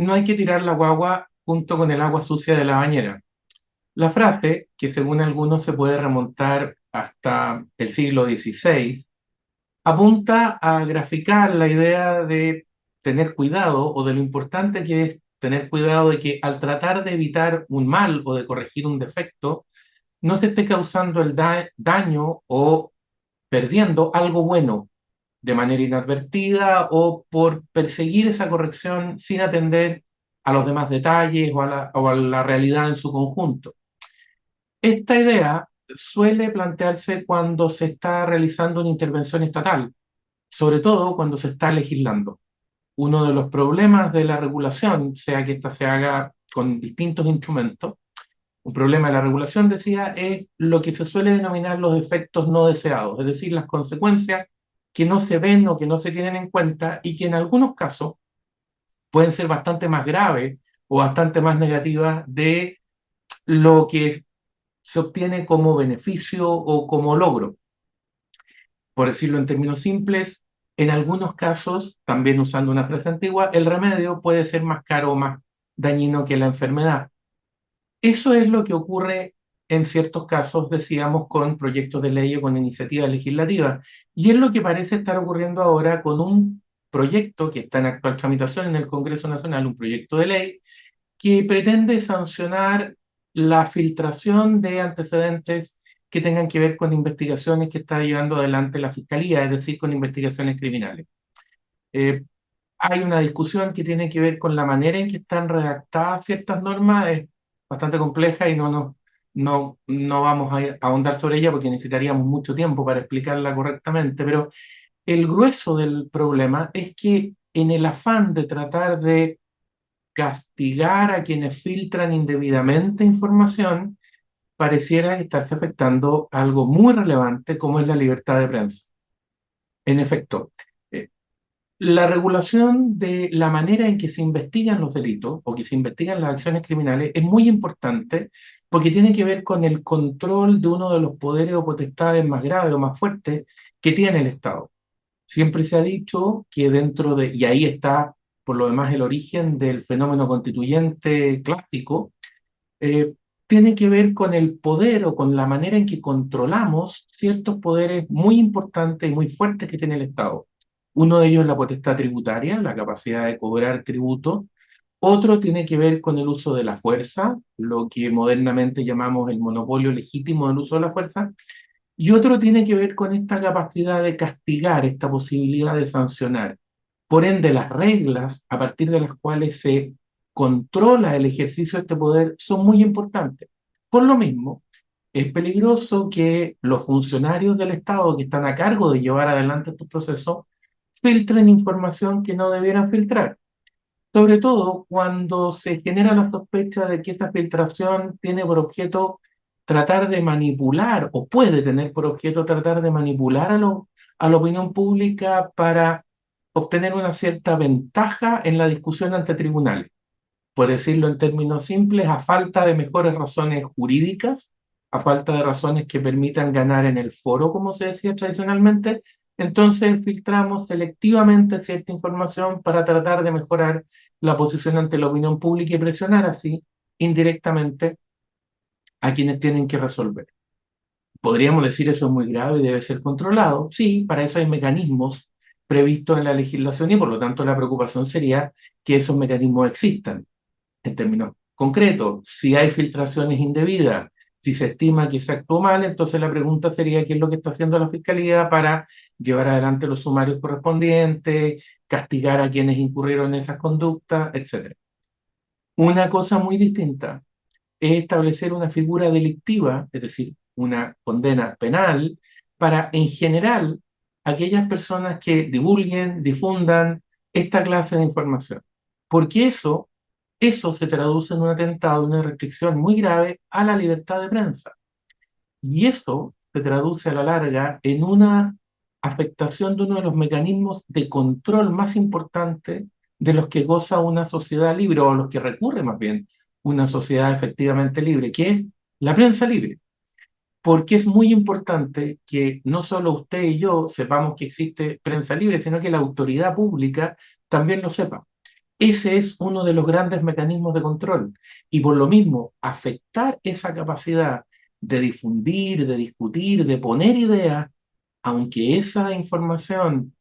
no hay que tirar la guagua junto con el agua sucia de la bañera. La frase, que según algunos se puede remontar hasta el siglo XVI, apunta a graficar la idea de tener cuidado o de lo importante que es tener cuidado de que al tratar de evitar un mal o de corregir un defecto, no se esté causando el daño o perdiendo algo bueno de manera inadvertida o por perseguir esa corrección sin atender a los demás detalles o a la realidad en su conjunto. Esta idea suele plantearse cuando se está realizando una intervención estatal, sobre todo cuando se está legislando. Uno de los problemas de la regulación, sea que ésta se haga con distintos instrumentos, un problema de la regulación, decía, es lo que se suele denominar los efectos no deseados, es decir, las consecuencias que no se ven o que no se tienen en cuenta y que en algunos casos pueden ser bastante más graves o bastante más negativas de lo que se obtiene como beneficio o como logro. Por decirlo en términos simples, en algunos casos, también usando una frase antigua, el remedio puede ser más caro o más dañino que la enfermedad. Eso es lo que ocurre en ciertos casos, decíamos, con proyectos de ley o con iniciativas legislativas. Y es lo que parece estar ocurriendo ahora con un proyecto que está en actual tramitación en el Congreso Nacional, un proyecto de ley que pretende sancionar la filtración de antecedentes que tengan que ver con investigaciones que está llevando adelante la Fiscalía, es decir, con investigaciones criminales. Eh, Hay una discusión que tiene que ver con la manera en que están redactadas ciertas normas, es bastante compleja y no vamos a ahondar sobre ella porque necesitaríamos mucho tiempo para explicarla correctamente, pero el grueso del problema es que en el afán de tratar de castigar a quienes filtran indebidamente información, pareciera estarse afectando algo muy relevante como es la libertad de prensa. En efecto, eh, la regulación de la manera en que se investigan los delitos o que se investigan las acciones criminales es muy importante porque tiene que ver con el control de uno de los poderes o potestades más graves o más fuertes que tiene el Estado. Siempre se ha dicho que dentro de, y ahí está por lo demás el origen del fenómeno constituyente clásico, eh, tiene que ver con el poder o con la manera en que controlamos ciertos poderes muy importantes y muy fuertes que tiene el Estado. Uno de ellos es la potestad tributaria, la capacidad de cobrar tributo. Otro tiene que ver con el uso de la fuerza, lo que modernamente llamamos el monopolio legítimo del uso de la fuerza. Y otro tiene que ver con esta capacidad de castigar, esta posibilidad de sancionar. Por ende, las reglas a partir de las cuales se controla el ejercicio de este poder son muy importantes. Por lo mismo, es peligroso que los funcionarios del Estado que están a cargo de llevar adelante estos procesos filtren información que no debieran filtrar. Sobre todo cuando se genera la sospecha de que esa filtración tiene por objeto tratar de manipular o puede tener por objeto tratar de manipular a la opinión pública para obtener una cierta ventaja en la discusión ante tribunales. Por decirlo en términos simples, a falta de mejores razones jurídicas, a falta de razones que permitan ganar en el foro, como se decía tradicionalmente, entonces filtramos selectivamente cierta información para tratar de mejorar la posición ante la opinión pública y presionar así indirectamente a quienes tienen que resolver. Podríamos decir eso es muy grave y debe ser controlado. Sí, para eso hay mecanismos previstos en la legislación y por lo tanto la preocupación sería que esos mecanismos existan. En términos concretos, si hay filtraciones indebidas, si se estima que se actuó mal, entonces la pregunta sería qué es lo que está haciendo la Fiscalía para llevar adelante los sumarios correspondientes, castigar a quienes incurrieron en esas conductas, etcétera. Una cosa muy distinta es establecer una figura delictiva, es decir, una condena penal, para en general aquellas personas que divulguen, difundan esta clase de información. Porque eso se traduce en un atentado, una restricción muy grave a la libertad de prensa. Y eso se traduce a la larga en una afectación de uno de los mecanismos de control más importantes de los que goza una sociedad libre, o a los que recurre más bien una sociedad efectivamente libre, que es la prensa libre. Porque es muy importante que no solo usted y yo sepamos que existe prensa libre, sino que la autoridad pública también lo sepa. Ese es uno de los grandes mecanismos de control. Y por lo mismo, afectar esa capacidad de difundir, de discutir, de poner ideas, aunque esa información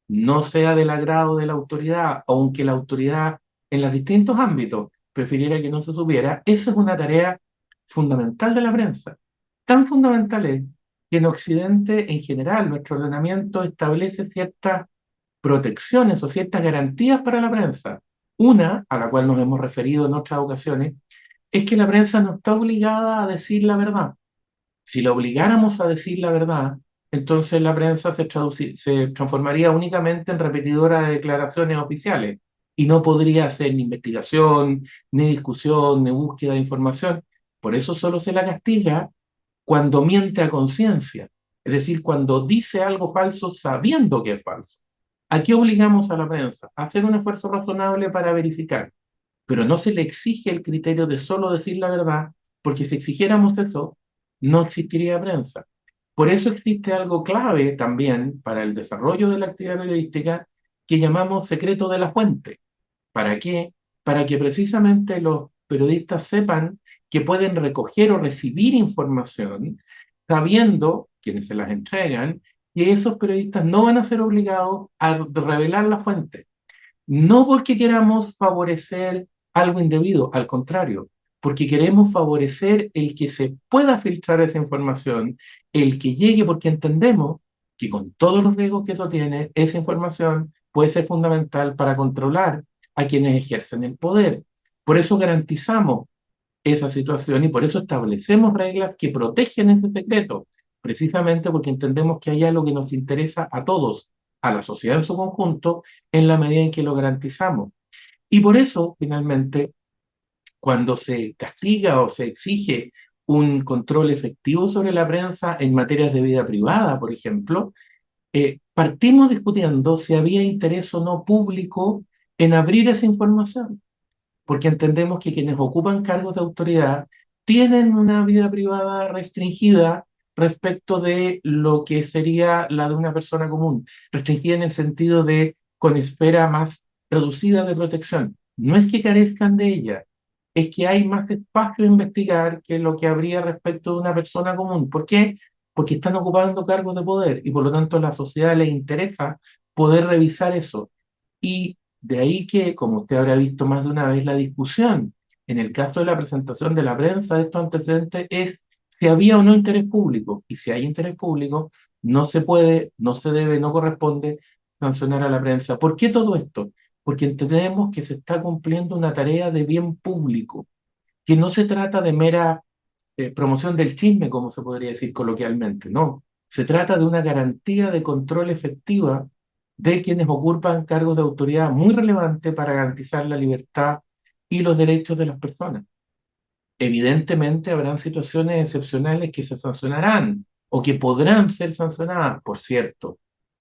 no sea del agrado de la autoridad, aunque la autoridad en los distintos ámbitos prefiriera que no se supiera, esa es una tarea fundamental de la prensa. Tan fundamental es que en Occidente, en general, nuestro ordenamiento establece ciertas protecciones o ciertas garantías para la prensa. Una, a la cual nos hemos referido en otras ocasiones, es que la prensa no está obligada a decir la verdad. Si la obligáramos a decir la verdad, entonces la prensa se transformaría únicamente en repetidora de declaraciones oficiales y no podría hacer ni investigación, ni discusión, ni búsqueda de información. Por eso solo se la castiga cuando miente a conciencia, es decir, cuando dice algo falso sabiendo que es falso. ¿A qué obligamos a la prensa? A hacer un esfuerzo razonable para verificar, pero no se le exige el criterio de solo decir la verdad, porque si exigiéramos eso, no existiría prensa. Por eso existe algo clave también para el desarrollo de la actividad periodística que llamamos secreto de la fuente. ¿Para qué? Para que precisamente los periodistas sepan que pueden recoger o recibir información sabiendo, quienes se las entregan, que esos periodistas no van a ser obligados a revelar la fuente. No porque queramos favorecer algo indebido, al contrario, porque queremos favorecer el que se pueda filtrar esa información, el que llegue, porque entendemos que con todos los riesgos que eso tiene, esa información puede ser fundamental para controlar a quienes ejercen el poder. Por eso garantizamos esa situación y por eso establecemos reglas que protegen ese secreto, precisamente porque entendemos que hay algo que nos interesa a todos, a la sociedad en su conjunto, en la medida en que lo garantizamos. Y por eso, finalmente, cuando se castiga o se exige un control efectivo sobre la prensa en materias de vida privada, por ejemplo, partimos discutiendo si había interés o no público en abrir esa información porque entendemos que quienes ocupan cargos de autoridad tienen una vida privada restringida respecto de lo que sería la de una persona común, restringida en el sentido de con esfera más reducida de protección. No es que carezcan de ella, es que hay más espacio a investigar que lo que habría respecto de una persona común. ¿Por qué? Porque están ocupando cargos de poder y por lo tanto a la sociedad le interesa poder revisar eso. Y de ahí que, como usted habrá visto más de una vez, la discusión en el caso de la presentación de la prensa de estos antecedentes es si había o no interés público. Y si hay interés público, no se puede, no se debe, no corresponde sancionar a la prensa. ¿Por qué todo esto? Porque entendemos que se está cumpliendo una tarea de bien público, que no se trata de mera promoción del chisme, como se podría decir coloquialmente, no. Se trata de una garantía de control efectiva de quienes ocupan cargos de autoridad muy relevante para garantizar la libertad y los derechos de las personas. Evidentemente habrán situaciones excepcionales que se sancionarán o que podrán ser sancionadas, por cierto.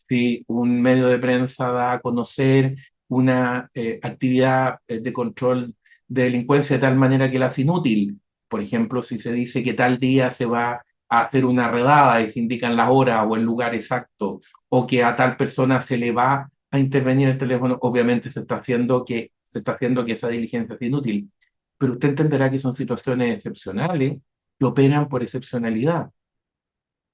Si un medio de prensa da a conocer una actividad de control de delincuencia de tal manera que la hace inútil, por ejemplo, si se dice que tal día se va a hacer una redada y se indican las horas o el lugar exacto, o que a tal persona se le va a intervenir el teléfono, obviamente se está haciendo que esa diligencia sea inútil, pero usted entenderá que son situaciones excepcionales que operan por excepcionalidad.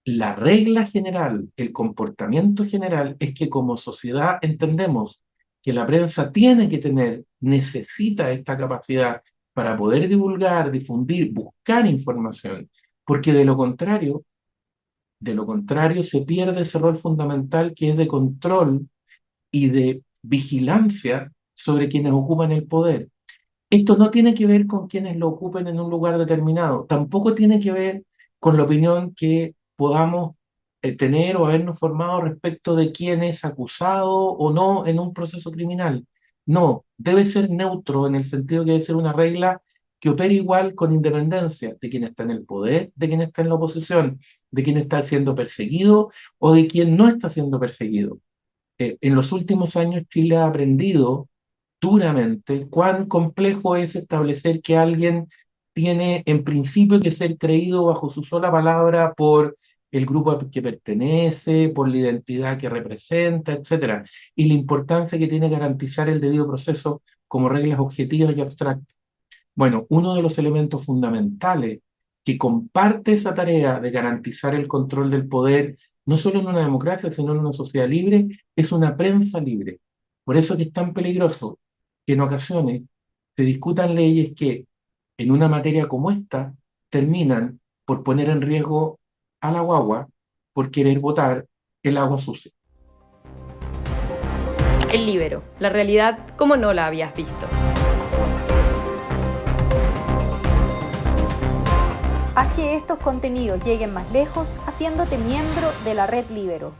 La regla general, el comportamiento general es que como sociedad entendemos que la prensa tiene que tener, necesita esta capacidad para poder divulgar, difundir, buscar información, porque de lo contrario se pierde ese rol fundamental que es de control y de vigilancia sobre quienes ocupan el poder. Esto no tiene que ver con quienes lo ocupen en un lugar determinado, tampoco tiene que ver con la opinión que podamos tener o habernos formado respecto de quién es acusado o no en un proceso criminal. No, debe ser neutro en el sentido que debe ser una regla que opere igual con independencia de quien está en el poder, de quien está en la oposición, de quien está siendo perseguido o de quien no está siendo perseguido. En los últimos años Chile ha aprendido duramente cuán complejo es establecer que alguien tiene en principio que ser creído bajo su sola palabra por el grupo al que pertenece, por la identidad que representa, etcétera, y la importancia que tiene garantizar el debido proceso como reglas objetivas y abstractas. Bueno, uno de los elementos fundamentales que comparte esa tarea de garantizar el control del poder, no solo en una democracia, sino en una sociedad libre, es una prensa libre. Por eso es que es tan peligroso que en ocasiones se discutan leyes que en una materia como esta terminan por poner en riesgo a la guagua por querer botar el agua sucia. El Líbero, la realidad como no la habías visto. Haz que estos contenidos lleguen más lejos haciéndote miembro de la Red Líbero.